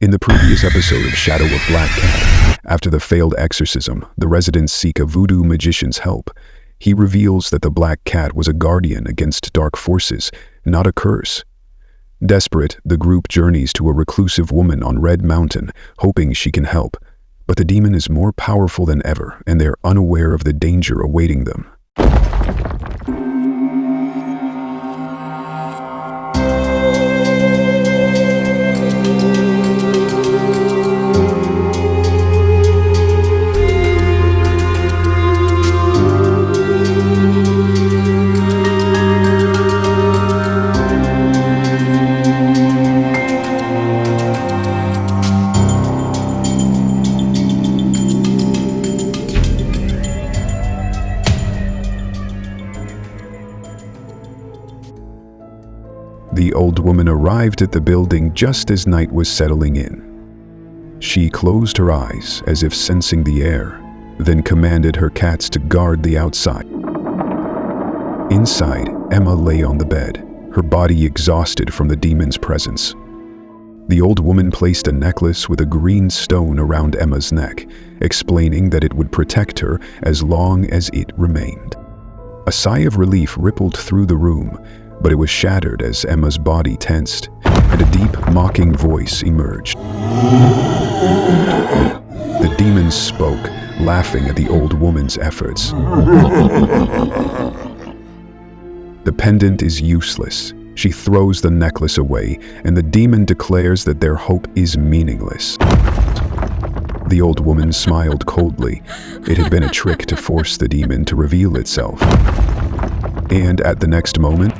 In the previous episode of Shadow of Black Cat, after the failed exorcism, the residents seek a voodoo magician's help. He reveals that the Black Cat was a guardian against dark forces, not a curse. Desperate, the group journeys to a reclusive woman on Red Mountain, hoping she can help. But the demon is more powerful than ever, and they're unaware of the danger awaiting them. The old woman arrived at the building just as night was settling in. She closed her eyes as if sensing the air, then commanded her cats to guard the outside. Inside, Emma lay on the bed, her body exhausted from the demon's presence. The old woman placed a necklace with a green stone around Emma's neck, explaining that it would protect her as long as it remained. A sigh of relief rippled through the room, but it was shattered as Emma's body tensed, and a deep, mocking voice emerged. The demon spoke, laughing at the old woman's efforts. The pendant is useless. She throws the necklace away, and the demon declares that their hope is meaningless. The old woman smiled coldly. It had been a trick to force the demon to reveal itself. And at the next moment,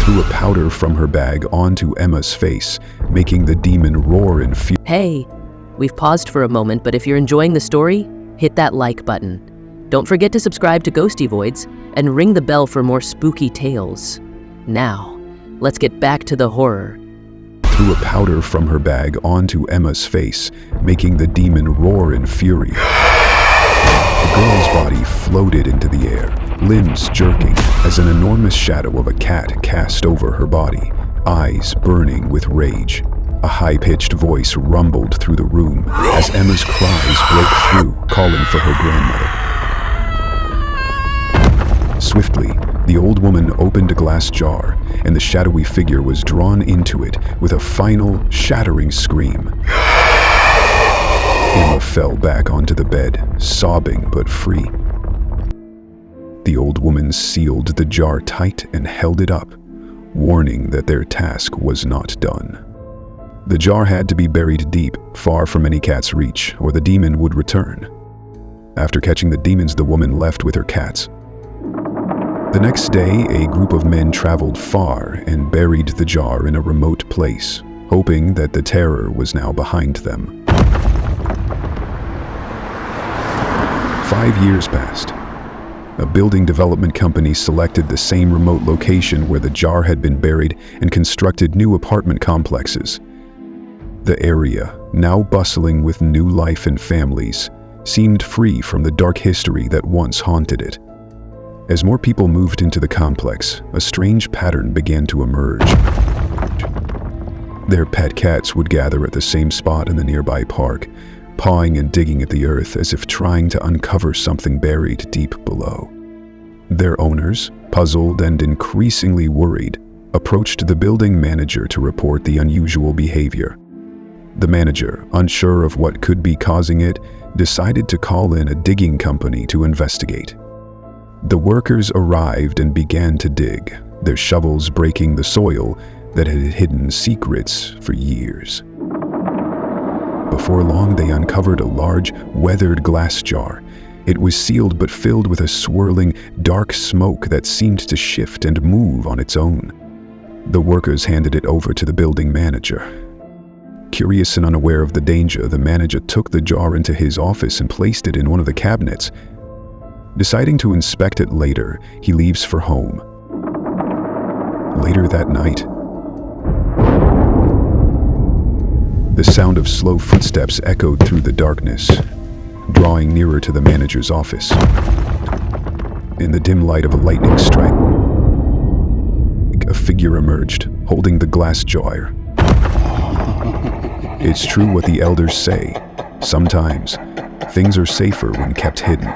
threw a powder from her bag onto Emma's face, making the demon roar in fury. Hey, we've paused for a moment, but if you're enjoying the story, hit that like button. Don't forget to subscribe to Ghosty Voids and ring the bell for more spooky tales. Now, let's get back to the horror. Threw a powder from her bag onto Emma's face, making the demon roar in fury. The girl's body floated into the air, limbs jerking as an enormous shadow of a cat cast over her body, eyes burning with rage. A high-pitched voice rumbled through the room as Emma's cries broke through, calling for her grandmother. Swiftly, the old woman opened a glass jar, and the shadowy figure was drawn into it with a final, shattering scream. Emma fell back onto the bed, sobbing but free. The old woman sealed the jar tight and held it up, warning that their task was not done. The jar had to be buried deep, far from any cat's reach, or the demon would return. After catching the demons, the woman left with her cats. The next day, a group of men traveled far and buried the jar in a remote place, hoping that the terror was now behind them. 5 years passed. A building development company selected the same remote location where the jar had been buried and constructed new apartment complexes. The area, now bustling with new life and families, seemed free from the dark history that once haunted it. As more people moved into the complex, a strange pattern began to emerge. Their pet cats would gather at the same spot in the nearby park, pawing and digging at the earth as if trying to uncover something buried deep below. Their owners, puzzled and increasingly worried, approached the building manager to report the unusual behavior. The manager, unsure of what could be causing it, decided to call in a digging company to investigate. The workers arrived and began to dig, their shovels breaking the soil that had hidden secrets for years. Before long, they uncovered a large, weathered glass jar. It was sealed but filled with a swirling, dark smoke that seemed to shift and move on its own. The workers handed it over to the building manager. Curious and unaware of the danger, the manager took the jar into his office and placed it in one of the cabinets. Deciding to inspect it later, he leaves for home. Later that night, the sound of slow footsteps echoed through the darkness, drawing nearer to the manager's office. In the dim light of a lightning strike, a figure emerged, holding the glass jar. It's true what the elders say. Sometimes, things are safer when kept hidden.